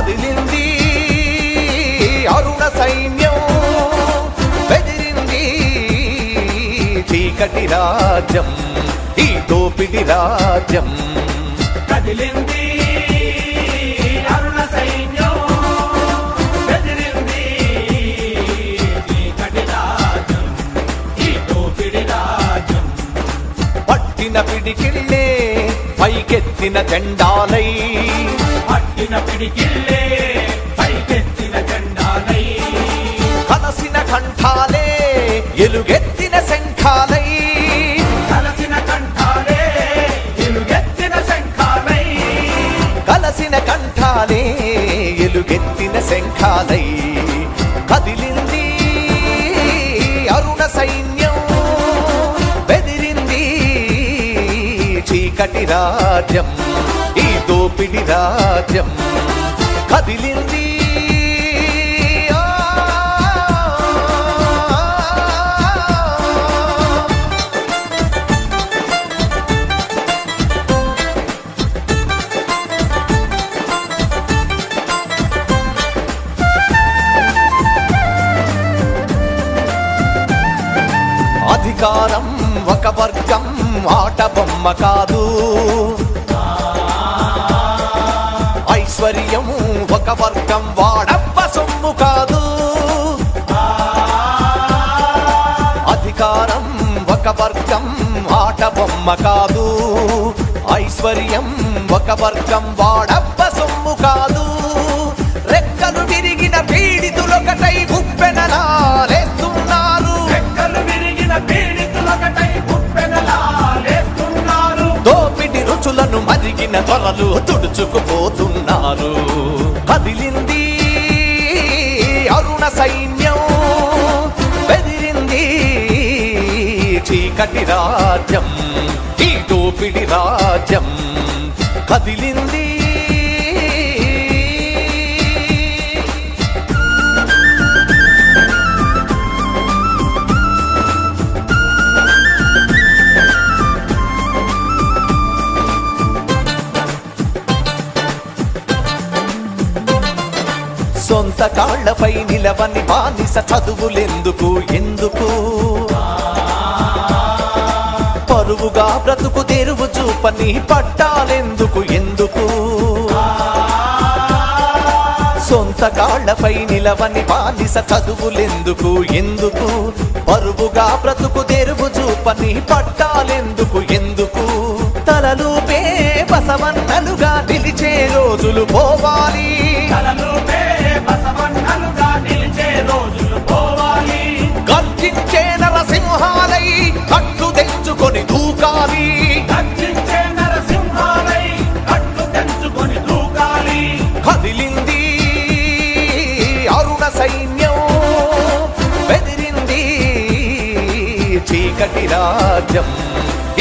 కదిలింది అరుణ సైన్యం, బెదిరింది చీకటి రాజ్యం, ఈ దోపిడి రాజ్యం. కదిలింది అరుణ సైన్యం, బెదిరింది చీకటి రాజ్యం, ఈ దోపిడి రాజ్యం. పట్టిన పిడికిళ్ళే పైకెత్తిన జెండాలై, పట్టిన పిడికిళ్ళే పైకెత్తిన జెండాలై, కలసిన కంఠాలే ఎలుగెత్తిన శంఖాలై, కలసిన కంఠాలే ఎలుగెత్తిన శంఖాలై, కలసిన కంఠాలే ఎలుగెత్తిన శంఖాలై. కదిలింది అరుణ సైన్యం, బెదిరింది చీకటి రాజ్యం, ఈ దోపిడి రాజ్యం. కదిలింది అధికారం ఒక వర్గం ఆట బొమ్మ కాదు, ఐశ్వర్యం ఒక వర్గం వాడబ్బ సొమ్ము కాదు. అధికారం ఒక వర్గం ఆట బొమ్మ కాదు, ఐశ్వర్యం ఒక వర్గం వాడబ్బ సొమ్ము కాదు. రెక్కలు విరిగిన పీడితులొకటై గుప్పెనలాలేస్తున్నారు, రెక్కలు విరిగిన పీడితులొకటై గుప్పెనలాలేస్తున్నారు. దోపిడి రుచులను మరిగిన త్వరలు తుడుచుకుపోతున్నారు. కదిలింది అరుణ సైన్యం, బెదిరింది చీకటి రాజ్యం, ఈ దోపిడి రాజ్యం. కదిలింది సొంత కాళ్లపై నిలవని బానిస చదువులెందుకు ఎందుకు, పరువుగా బ్రతుకు తెరువు చూపని పట్టాలెందుకు ఎందుకు. సొంత కాళ్లపై నిలవని బానిస చదువులెందుకు ఎందుకు, పరువుగా బ్రతుకు తెరువు చూపని పట్టాలెందుకు ఎందుకు. తలలుపే బసవన్నలుగా నిలిచే రోజులు పోవాలి, తలలుపే బసవన్నలుగా నిలిచే రోజులు పోవాలి. గర్జించే నరసింహాలై కట్టు తెంచుకొని దూకాలి, గర్జించే నరసింహాలై కట్టు తెంచుకొని దూకాలి. కదిలింది అరుణ సైన్యం, బెదిరింది చీకటి రాజ్యం,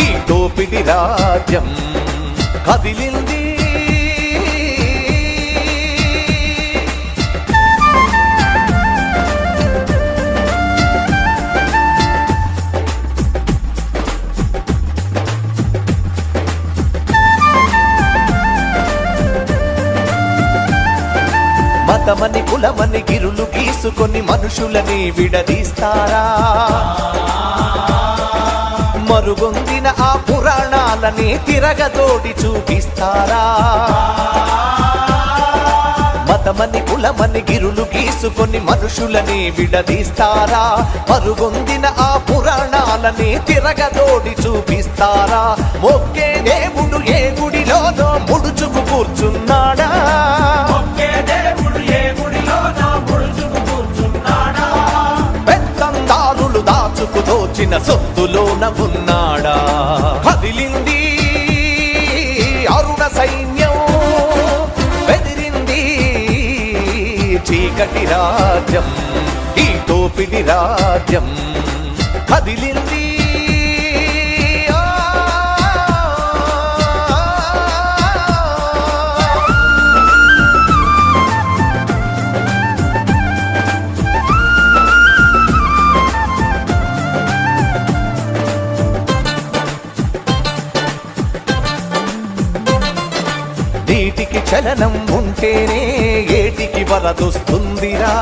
ఈ దోపిడి రాజ్యం. కదిలింది మతమని కులమని గిరులు గీసుకొని మనుషులని విడదీస్తారా, మరుగొందిన ఆ పురాణాలని తిరగదోడి చూపిస్తారా. మతమని కులమని గిరులు గీసుకొని మనుషులని విడదీస్తారా, మరుగొందిన ఆ పురాణాలని తిరగదోడి చూపిస్తారా. ఒకే దేవుడు ఏ గుడిలోనో ముడుచుకు కూర్చున్నాడా, ఒకే దేవుడు ఏ గుడిలోనో ముడుచుకు కూర్చున్నాడా. పెత్తందారులు దాచుకు దోచిన సొత్తులోన ఉన్నాడా. కదిలింది అరుణ సైన్యం, బెదిరింది చీకటి రాజ్యం, ఈ దోపిడి రాజ్యం. కదిలింది నీటికి చలనం ఉంటేనే ఏటికి వరదొస్తుందిరా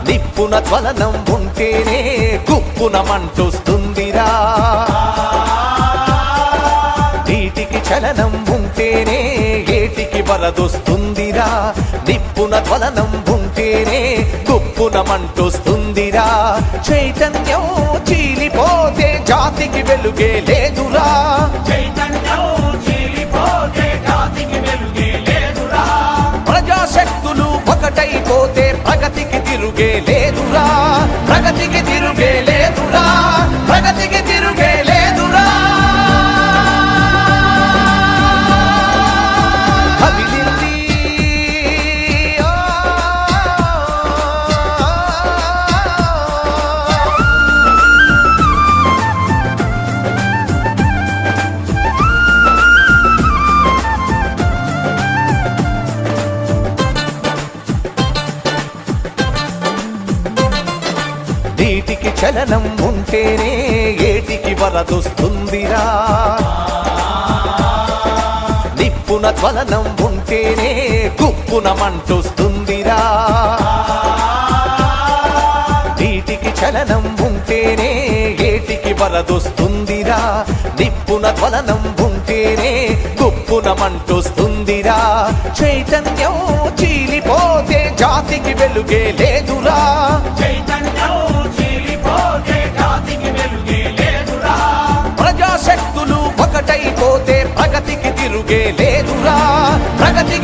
నిప్పున జ్వలనం ఉంటేనే గుప్పున మంటొస్తుందిరా నీటికి చలనం ఉంటేనే ఏటికి వరదొస్తుందిరా నిప్పున జ్వలనం ఉంటేనే గుప్పున మంటొస్తుందిరా చైతన్యం చీలిపోతే జాతికి వెలుగే లేదురా చైతన్యం చీలిపోతే జాతికి వెలుగే లేదురా ప్రజాశక్తులు ఒకటైపోతే ప్రగతికి తిరుగే లేదురా ప్రగతికి తిరుగే లేదురా ప్రగతికి తిరుగే లేదురా కదిలింది నీటికి చలనం ఉంటేనే ఏటికి వరదొస్తుందిరా నిప్పున జ్వలనం ఉంటేనే గుప్పున మంటొస్తుందిరా నీటికి చలనం ఉంటేనే ఏటికి వరదొస్తుందిరా నిప్పున జ్వలనం ఉంటేనే గుప్పున మంటొస్తుందిరా చైతన్యం చీలిపోతే జాతికి వెలుగే లేదురా చైతన్యం చీలిపోతే జాతికి వెలుగే లేదురా ప్రజాశక్తులు ఒకటైపోతే ప్రగతికి తిరుగే లేదురా ప్రగతి